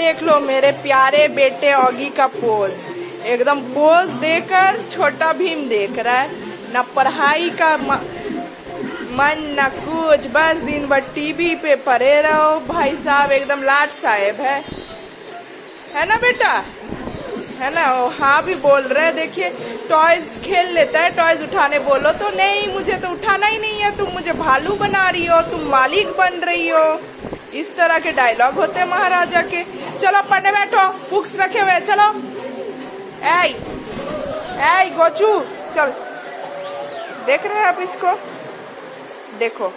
देख लो मेरे प्यारे बेटे ऑगी का पोज, एकदम पोज देकर छोटा भीम देख रहा है। न पढ़ाई का मन न कुछ, बस दिन भर टीवी पे पड़े रहो। भाई साहब एकदम लाट साहेब है ना बेटा, है ना। हाँ भी बोल रहे, देखिए टॉयज खेल लेता है, टॉयज उठाने बोलो तो नहीं, मुझे तो उठाना ही नहीं है, तुम मुझे भालू बना रही हो, तुम मालिक बन रही हो। इस तरह के डायलॉग होते हैं महाराजा के। चलो पढ़ने बैठो, बुक्स रखे हुए, चलो। ऐ ऐ गोचू चल, देख रहे हैं आप इसको, देखो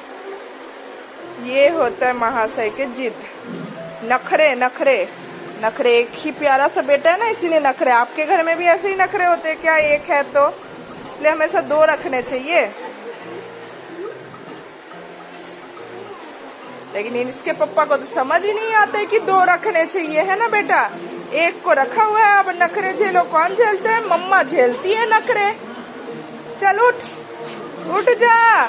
ये होता है महाशय के जिद, नखरे नखरे नखरे। एक ही प्यारा सा बेटा है ना, इसीलिए नखरे। आपके घर में भी ऐसे ही नखरे होते हैं क्या? एक है तो इसलिए हमेशा दो रखने चाहिए। लेकिन इसके पापा को तो समझ ही नहीं आता है कि दो रखने चाहिए, है ना बेटा। एक को रखा हुआ है, अब नखरे झेलो। कौन झेलते हैं? मम्मा झेलती है नखरे। चल उठ, उठ जा,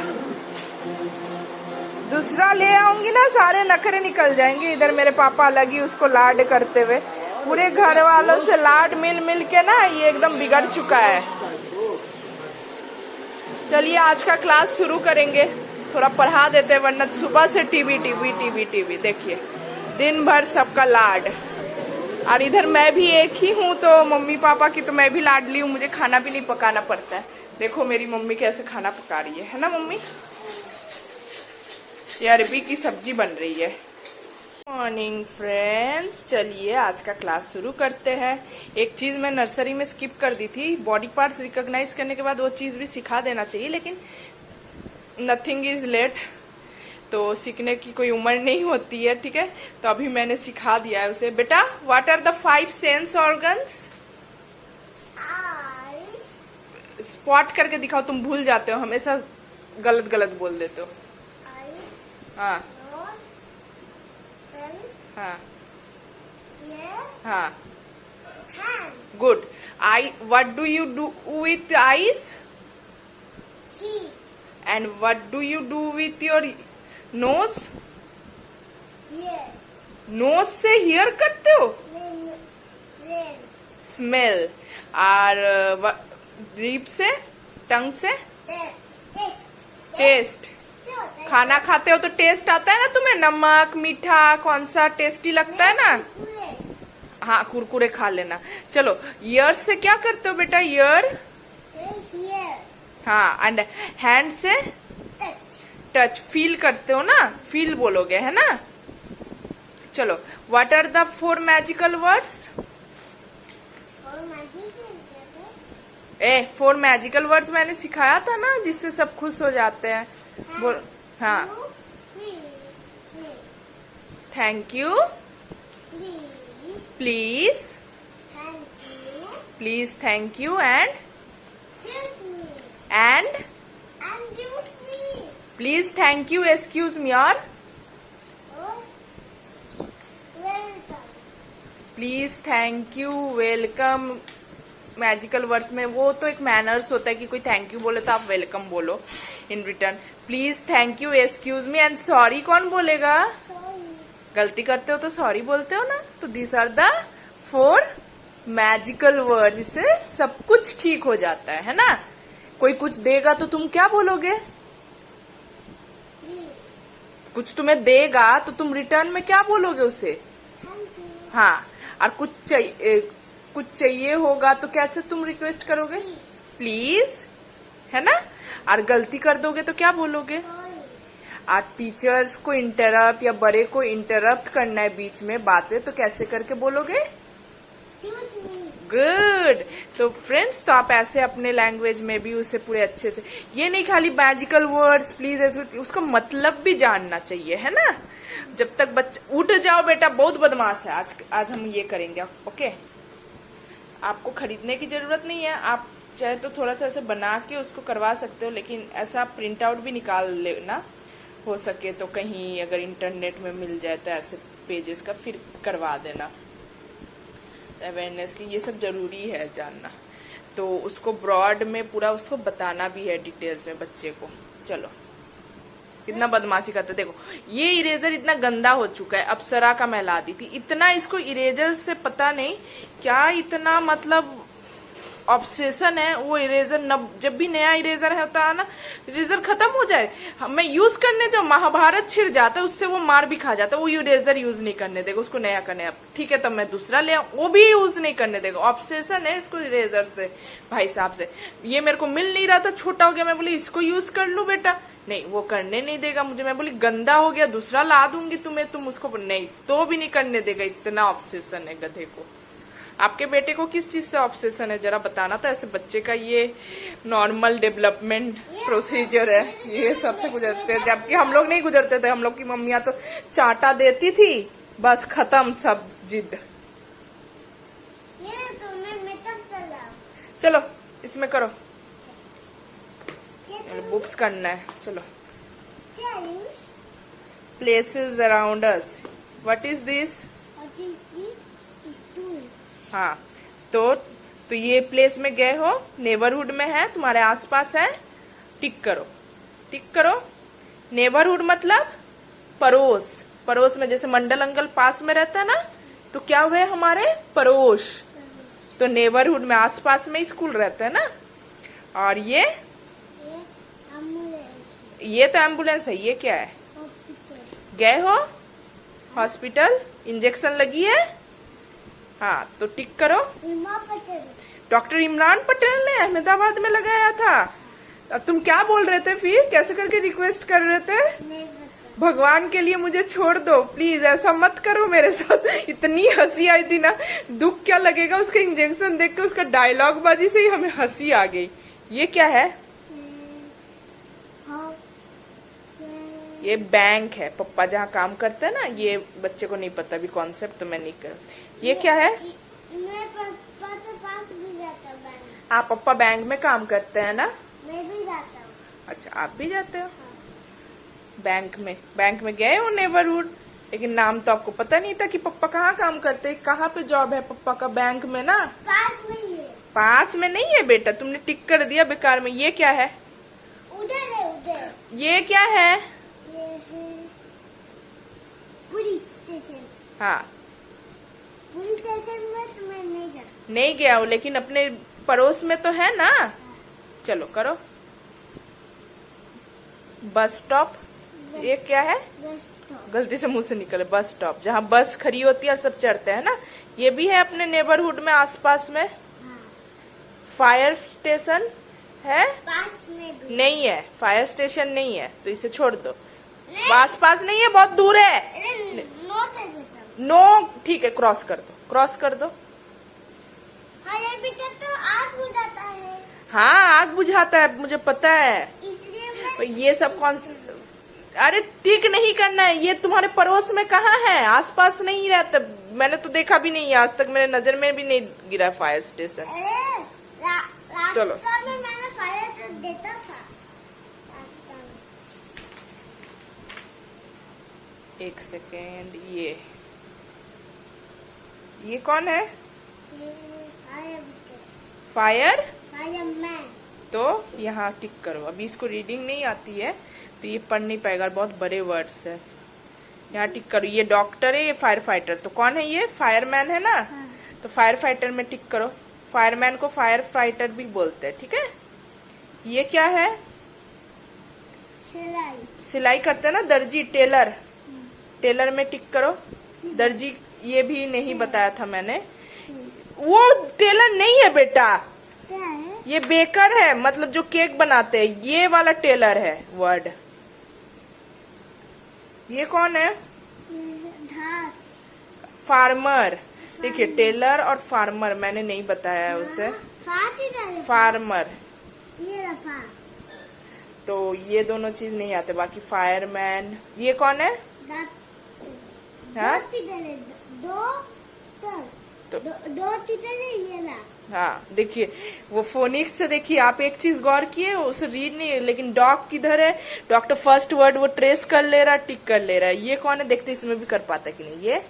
दूसरा ले आऊंगी ना, सारे नखरे निकल जाएंगे। इधर मेरे पापा लगी उसको लाड करते हुए, पूरे घर वालों से लाड मिल मिल के ना ये एकदम बिगड़ चुका है। चलिए आज का क्लास शुरू करेंगे, थोड़ा पढ़ा देते हैं, वरना सुबह से टीवी टीवी टीवी टीवी। देखिए दिन भर सबका लाड, और इधर मैं भी एक ही हूँ, तो मम्मी पापा की तो मैं भी लाडली हूँ, मुझे खाना भी नहीं पकाना पड़ता है। देखो मेरी मम्मी कैसे खाना पका रही है ना मम्मी। ये अरबी की सब्जी बन रही है। मॉर्निंग फ्रेंड्स, चलिए आज का क्लास शुरू करते हैं। एक चीज मैं नर्सरी में स्किप कर दी थी, बॉडी पार्ट्स रिकॉग्नाइज करने के बाद वो चीज भी सिखा देना चाहिए, लेकिन नथिंग इज लेट, तो सीखने की कोई उम्र नहीं होती है, ठीक है। तो अभी मैंने सिखा दिया है उसे। बेटा what are the 5 sense organs? Spot करके दिखाओ, तुम भूल जाते हो, हमेशा गलत गलत बोल देते हो। हाँ हाँ हाँ, good. Eye, what do you do with eyes? And what do you do with your nose? Nose से हियर करते हो? स्मेल। और लिप से, टंग से टेस्ट। खाना खाते हो तो टेस्ट आता है ना तुम्हें, नमक मीठा कौन सा टेस्टी लगता है ना। हाँ कुरकुरे खा लेना। चलो ईयर से क्या करते हो बेटा? ईयर। हाँ, एंड हैंड से टच, फील करते हो ना, फील बोलोगे, है ना। चलो what are the 4 magical words? 4 magical words मैंने सिखाया था ना, जिससे सब खुश हो जाते हैं। बोल। हाँ, thank you, please, please, thank you, and please, thank you, excuse me, और please, thank you, welcome. Magical words में वो तो एक मैनर्स होता है कि कोई थैंक यू बोले तो आप वेलकम बोलो in return. Please, thank you, excuse me, and sorry कौन बोलेगा? गलती करते हो तो सॉरी बोलते हो ना। तो this are the 4 magical words, इससे सब कुछ ठीक हो जाता है ना। कोई कुछ देगा तो तुम क्या बोलोगे? कुछ तुम्हें देगा तो तुम रिटर्न में क्या बोलोगे उसे? हाँ, और कुछ चाहिए होगा तो कैसे तुम रिक्वेस्ट करोगे? प्लीज, है ना। और गलती कर दोगे तो क्या बोलोगे? और टीचर्स को इंटरप्ट या बड़े को इंटरप्ट करना है बीच में बातें, तो कैसे करके बोलोगे? गुड। तो फ्रेंड्स, तो आप ऐसे अपने लैंग्वेज में भी उसे पूरे अच्छे से, ये नहीं खाली मैजिकल वर्ड्स प्लीज, उसका मतलब भी जानना चाहिए, है ना। जब तक बच्चा, उठ जाओ बेटा, बहुत बदमाश है। आज हम ये करेंगे, ओके। आपको खरीदने की जरूरत नहीं है, आप चाहे तो थोड़ा सा ऐसे बना के उसको करवा सकते हो, लेकिन ऐसा प्रिंट आउट भी निकाल लेना, हो सके तो कहीं अगर इंटरनेट में मिल जाए तो ऐसे पेजेस का, फिर करवा देना। अवेयरनेस की ये सब जरूरी है जानना, तो उसको ब्रॉड में पूरा उसको बताना भी है डिटेल्स में बच्चे को। चलो कितना बदमाशी करते। देखो ये इरेजर इतना गंदा हो चुका है, अप्सरा का मैं ला दी थी, इतना इसको इरेजर से पता नहीं क्या इतना मतलब ऑब्सेशन है। वो इरेजर जब भी नया इरेजर होता है ना, इरेजर खत्म हो जाए, मैं यूज करने जब महाभारत छिड़ जाता है उससे वो मार भी खा जाता है, वो इरेजर यूज नहीं करने देगा, उसको नया करने अब ठीक है तब मैं दूसरा ले आऊं, वो भी यूज नहीं करने देगा। ऑब्सेशन है इसको इरेजर से भाई साहब से। ये मेरे को मिल नहीं रहा था, छोटा हो गया, मैं बोली इसको यूज कर लू बेटा, नहीं वो करने नहीं देगा मुझे। मैं बोली गंदा हो गया दूसरा ला दूंगी तुम्हें, तुम उसको नहीं, तो भी नहीं करने देगा। इतना ऑब्सेशन है गधे को। आपके बेटे को किस चीज से ऑब्सेशन है जरा बताना। तो ऐसे बच्चे का ये नॉर्मल डेवलपमेंट प्रोसीजर है, ये सबसे गुजरते हैं, जबकि हम लोग नहीं गुजरते थे। हम लोग की मम्मियां तो चाटा देती थी, बस खत्म सब जिद। चलो इसमें करो, बुक्स करना है। चलो places around us, what is this? हाँ तो ये प्लेस में गए हो, नेबरहुड में है, तुम्हारे आसपास है, टिक करो, टिक करो। नेबरहुड मतलब पड़ोस, पड़ोस में जैसे मंडल अंकल पास में रहता है ना, तो क्या हुए हमारे पड़ोस, तो नेबरहुड में आसपास में स्कूल रहता है ना। और ये तो एम्बुलेंस है, ये क्या है? गए हो हॉस्पिटल, इंजेक्शन लगी है, हाँ तो टिक करो। डॉक्टर इमरान पटेल ने अहमदाबाद में लगाया था। अब तुम क्या बोल रहे थे फिर, कैसे करके रिक्वेस्ट कर रहे थे? भगवान के लिए मुझे छोड़ दो प्लीज, ऐसा मत करो मेरे साथ। इतनी हंसी आई थी ना, दुख क्या लगेगा उसका इंजेक्शन देख के, उसका डायलॉग बाजी से ही हमें हंसी आ गई। ये क्या है? ये बैंक है, पप्पा जहाँ काम करते हैं ना, ये बच्चे को नहीं पता अभी कॉन्सेप्ट, तो मैं नहीं कर। ये क्या है? मैं पापा के पास भी जाता बैंक। आप पप्पा बैंक में काम करते हैं ना? मैं भी जाता हूँ। अच्छा आप भी जाते हो? हाँ। बैंक में गए हो नेबरहुड, लेकिन नाम तो आपको पता नहीं था कि पप्पा कहाँ काम करते हैं, कहाँ पे जॉब है पप्पा का? बैंक में ना, पास में ही है। पास में नहीं है बेटा, तुमने टिक कर दिया बेकार में। ये क्या है? उधर है, उधर। ये क्या है? ये है पुलिस स्टेशन। हाँ पुलिस स्टेशन में तो मैं नहीं गया हूँ, लेकिन अपने पड़ोस में तो है ना। चलो करो। बस स्टॉप, ये क्या है? गलती से मुंह से निकले, बस स्टॉप, जहाँ बस खड़ी होती है सब चढ़ते हैं ना, ये भी है अपने नेबरहुड में आसपास में। फायर स्टेशन है? पास में भी नहीं है, फायर स्टेशन नहीं है, तो इसे छोड़ दो। आस पास नहीं है, बहुत दूर है। नो ठीक है, क्रॉस कर दो, क्रॉस कर दो। बेटा तो आग बुझाता है। हाँ आग बुझाता है, मुझे पता है, इसलिए ये सब कौन? अरे टिक नहीं करना है, ये तुम्हारे पड़ोस में कहाँ है? आसपास नहीं रहता, मैंने तो देखा भी नहीं आज तक, मेरे नजर में भी नहीं गिरा फायर स्टेशन। चलो में मैंने फायर ट्रक देखा था। एक सेकेंड, ये कौन है? फायरमैन। तो यहाँ टिक करो। अभी इसको रीडिंग नहीं आती है तो ये पढ़ नहीं पाएगा, बहुत बड़े वर्ड्स है। यहाँ टिक करो। ये डॉक्टर है, ये फायर फाइटर, तो कौन है? ये फायरमैन है ना। हाँ। तो फायर फाइटर में टिक करो। फायरमैन को फायर फाइटर भी बोलते हैं, ठीक है। ये क्या है? सिलाई करते हैं ना, दर्जी, टेलर, टेलर में टिक करो। दर्जी ये भी नहीं बताया था मैंने, वो टेलर नहीं है बेटा, क्या है? ये बेकर है, मतलब जो केक बनाते हैं, ये वाला टेलर है वर्ड। ये कौन है? घास। फार्मर। देखिए टेलर और फार्मर मैंने नहीं बताया है उसे। फार्मर, ये तो ये दोनों चीज नहीं आते, बाकी फायरमैन। ये कौन है? हाँ? दो टीचर है ये ना। हाँ देखिए, वो फोनिक्स से देखिए, आप एक चीज गौर किए, उसे रीड नहीं, लेकिन डॉग किधर है? डॉक्टर फर्स्ट वर्ड वो ट्रेस कर ले रहा, टिक कर ले रहा है। ये कौन है? देखते इसमें भी कर पाता कि नहीं। ये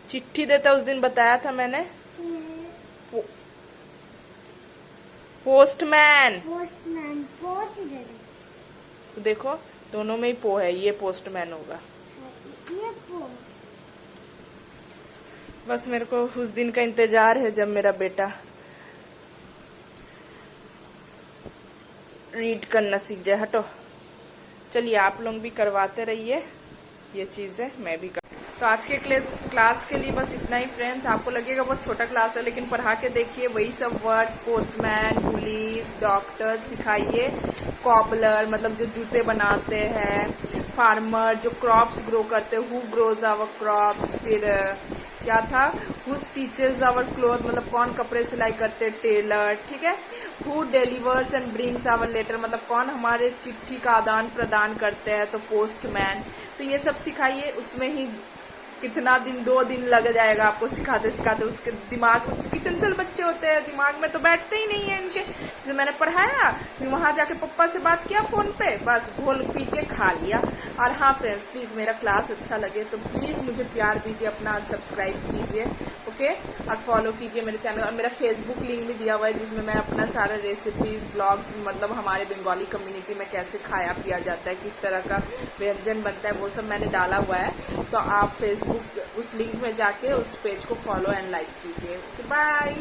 चिट्ठी देता, उस दिन बताया था मैंने। पोस्टमैन। पोस्टमैन तो देखो दोनों में ही पो है, ये पोस्टमैन होगा। ये पोस्ट बस मेरे को उस दिन का इंतजार है जब मेरा बेटा रीड करना सीख जाए। हटो, चलिए आप लोग भी करवाते रहिए ये चीजें, मैं भी कर। तो आज के क्लास के लिए बस इतना ही फ्रेंड्स। आपको लगेगा बहुत छोटा क्लास है, लेकिन पढ़ा के देखिए, वही सब वर्ड्स, पोस्टमैन, पुलिस, डॉक्टर सिखाइए, कॉबलर मतलब जो जूते बनाते हैं, फार्मर जो क्रॉप्स ग्रो करते हैं, हु ग्रोज आवर क्रॉप्स, फिर क्या था, हु स्टिचेज आवर क्लोथ मतलब कौन कपड़े सिलाई करते, टेलर, ठीक है। Who delivers and brings hour later मतलब कौन हमारे चिट्ठी का आदान प्रदान करते हैं, तो पोस्टमैन। तो ये सब सिखाइए, उसमें ही कितना दिन, 2 दिन लग जाएगा आपको सिखाते सिखाते। उसके दिमाग में, क्योंकि चंचल बच्चे होते हैं, दिमाग में तो बैठते ही नहीं है इनके। जैसे मैंने पढ़ाया, फिर वहां जाके पप्पा से बात किया फोन पे, बस घोल पी के खा लिया। और हाँ फ्रेंड्स, प्लीज मेरा क्लास अच्छा लगे तो प्लीज मुझे प्यार दीजिए अपना, और सब्सक्राइब कीजिए, ओके, और फॉलो कीजिए मेरे चैनल। और मेरा फेसबुक लिंक भी दिया हुआ है, जिसमें मैं अपना सारा रेसिपीज, ब्लॉग्स, मतलब हमारे बंगाली कम्युनिटी में कैसे खाया पिया जाता है, किस तरह का व्यंजन बनता है, वो सब मैंने डाला हुआ है। तो आप फेसबुक उस लिंक में जाके उस पेज को फॉलो एंड लाइक कीजिए। बाय।